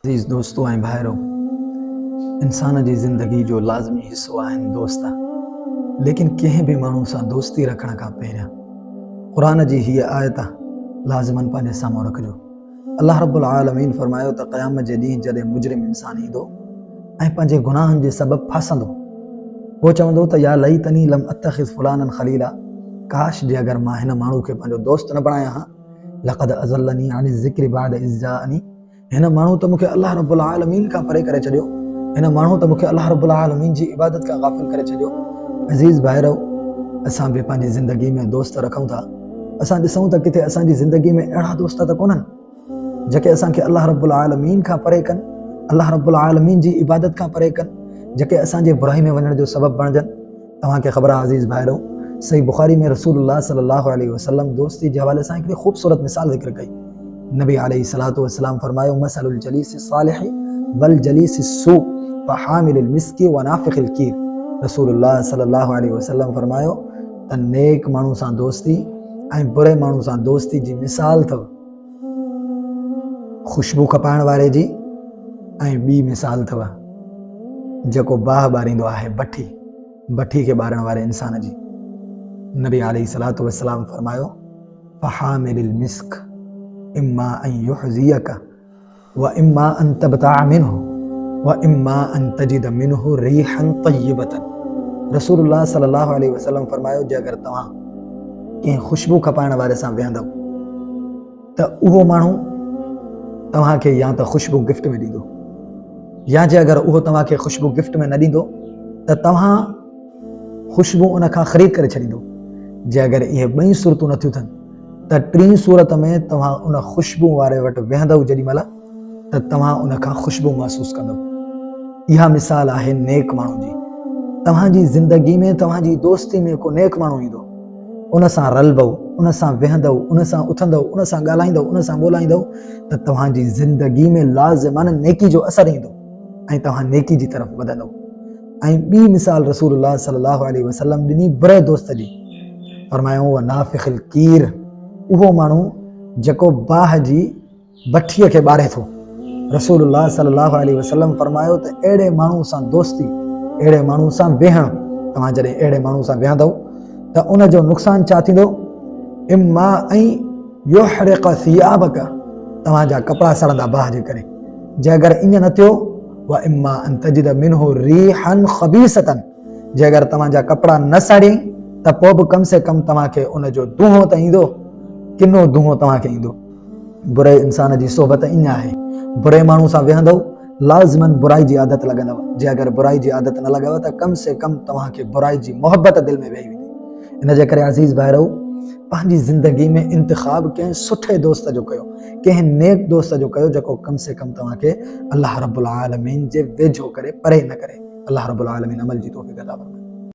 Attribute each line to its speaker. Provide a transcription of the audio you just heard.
Speaker 1: अज़ीज़ दोस्तों ऐं भाइरो, इंसान जी ज़िंदगी जो लाज़मी हिस्सो आहिनि दोस्त, लेकिन कंहिं बि माण्हू सां दोस्ती रखण खां पहिरियां क़ुरान जी हीअ आयत लाज़िमन पंहिंजे साम्हूं रखिजो। अल्लाह रब्बुल आलमीन फरमायो त क़यामत जे ॾींहुं जॾहिं मुजरिम इंसान ईंदो ऐं पंहिंजे गुनाहनि जे सबबु फासंदो, पोइ चवंदो त या लईतनी लम अत्तखिज़ फुलानन खलीला, काश जे अगरि मां हिन माण्हू खे पंहिंजो दोस्त न बणायां हा, लक़द अज़ल्लनी अनि ज़िक्रि बअद इज़ जाअनी, हिन माण्हू त मूंखे अल्लाह रब्बुल आलमीन खां परे करे छॾियो, हिन माण्हू त मूंखे अल्लाह रब्बुल आलमीन जी इबादत खां गाफ़िल करे छॾियो। अज़ीज़ भाइरो, असां बि पंहिंजी ज़िंदगी में दोस्त रखूं था। असां ॾिसूं त किथे असांजी ज़िंदगी में अहिड़ा दोस्त त कोन्हनि जेके असांखे अल्लाह रब्बुल आलमीन खां परे कनि, अल्लाह रब्बुल आलमीन जी इबादत खां परे कनि, जेके असांजे बुराई में वञण जो सबबु बणजनि। तव्हांखे ख़बर आहे अज़ीज़ भाइरो, सही बुखारी में रसूलुल्लाह सल्लल्लाहु अलैहि वसल्लम दोस्ती जे हवाले सां हिकिड़ी ख़ूबसूरत मिसाल ज़िक्र कई। नबी अलैहिस्सलातु वस्सलाम फरमायो, मसलुल जलीस सालिह वल जलीस सू फहामिलुल मिस्की व नाफ़िखिल कीर। रसूलुल्लाह सल्लल्लाहु अलैहि वसल्लम फरमायो त नेक माण्हू सां दोस्ती ऐं बुरे माण्हू सां दोस्ती जी मिसाल अथव ख़ुशबू खपाइण वारे जी, ऐं ॿी मिसाल अथव जेको बाह ॿारींदो आहे भठी खे ॿारण वारे इंसान जी। नबी अलैहिस्सलातु वस्सलाम फरमायो, फहामिलुल मिस्क इम्मा अन युहज़ियक व इम्मा अन तबताअ मिन्हु व इम्मा अन तजिद मिन्हु रीहन तय्यबतन। रसूलुल्लाह सल्लल्लाहु अलैहि वसल्लम फरमायो, जे अगरि तव्हां कंहिं ख़ुशबू खपाइण वारे सां वेहंदव त उहो माण्हू तव्हांखे या त ख़ुशबू गिफ्ट में ॾींदो, या जे अगरि उहो तव्हांखे ख़ुशबू गिफ्ट में न ॾींदो त तव्हां ख़ुशबू उन खां ख़रीद करे छॾींदो। जे अगरि इहे ॿई सूरतूं नथियूं थियनि त टीं सूरत में तव्हां उन ख़ुशबू वारे वटि वेहंदव जेॾी महिल त तव्हां उन खां ख़ुशबू महसूसु कंदव। इहा मिसाल आहे नेक माण्हू जी। तव्हांजी ज़िंदगी में तव्हांजी दोस्ती में को नेक माण्हू ईंदो, उन सां रलबो, उन सां वेहंदव, उन सां उथंदव, उन सां ॻाल्हाईंदव, उन सां ॿोलाईंदव त तव्हांजी ज़िंदगी में लाज़िमन नेकी जो असरु ईंदो ऐं तव्हां नेकी जी तरफ़ वधंदव। ऐं ॿी मिसाल रसूलुल्लाह सल्लल्लाहु अलैहि वसल्लम ॾिनी बुरे दोस्त जी। फरमायो व नाफ़िखिल कीर, उहो माण्हू जेको बाह जी भठीअ खे ॿारे थो। रसूलुल्लाह सल्लल्लाहु अलैहि वसल्लम फरमायो त अहिड़े माण्हू सां दोस्ती, अहिड़े माण्हू सां वेहणु, तव्हां जॾहिं अहिड़े माण्हू सां वेहंदव त उन जो नुक़सानु छा थींदो? इम्मा ऐं युहरिक़ सियाबक, तव्हांजा कपिड़ा सड़ंदा बाह जे करे। जे अगरि ईअं न थियो, व इम्मा अन तजिद मिन्हु रीहन ख़बीसतन, जे अगरि तव्हांजा कपिड़ा न सड़े त पोइ बि कम से कम तव्हांखे उन जो दूंहों त ईंदो, किनो दूंहों तव्हांखे ईंदो। बुरे इंसान जी सोबत ईअं आहे, बुरे माण्हू सां वेहंदव लाज़िमन बुराई जी आदत लॻंदव। जे अगरि बुराई जी आदत न लॻव त कम से कम तव्हांखे बुराई जी मोहबत दिलि में वेही वेंदी। इन जे करे अज़ीज़ भाइरो, पंहिंजी ज़िंदगी में इंतिखाब कंहिं सुठे दोस्त जो कयो, कंहिं नेक दोस्त जो कयो जेको कम से कम तव्हांखे अल्लाह रब्बुल आलमीन जे वेझो करे, परे न करे। अल्लाह रब्बुल आलमीन अमल जी तौफ़ीक़ अता फरमाए।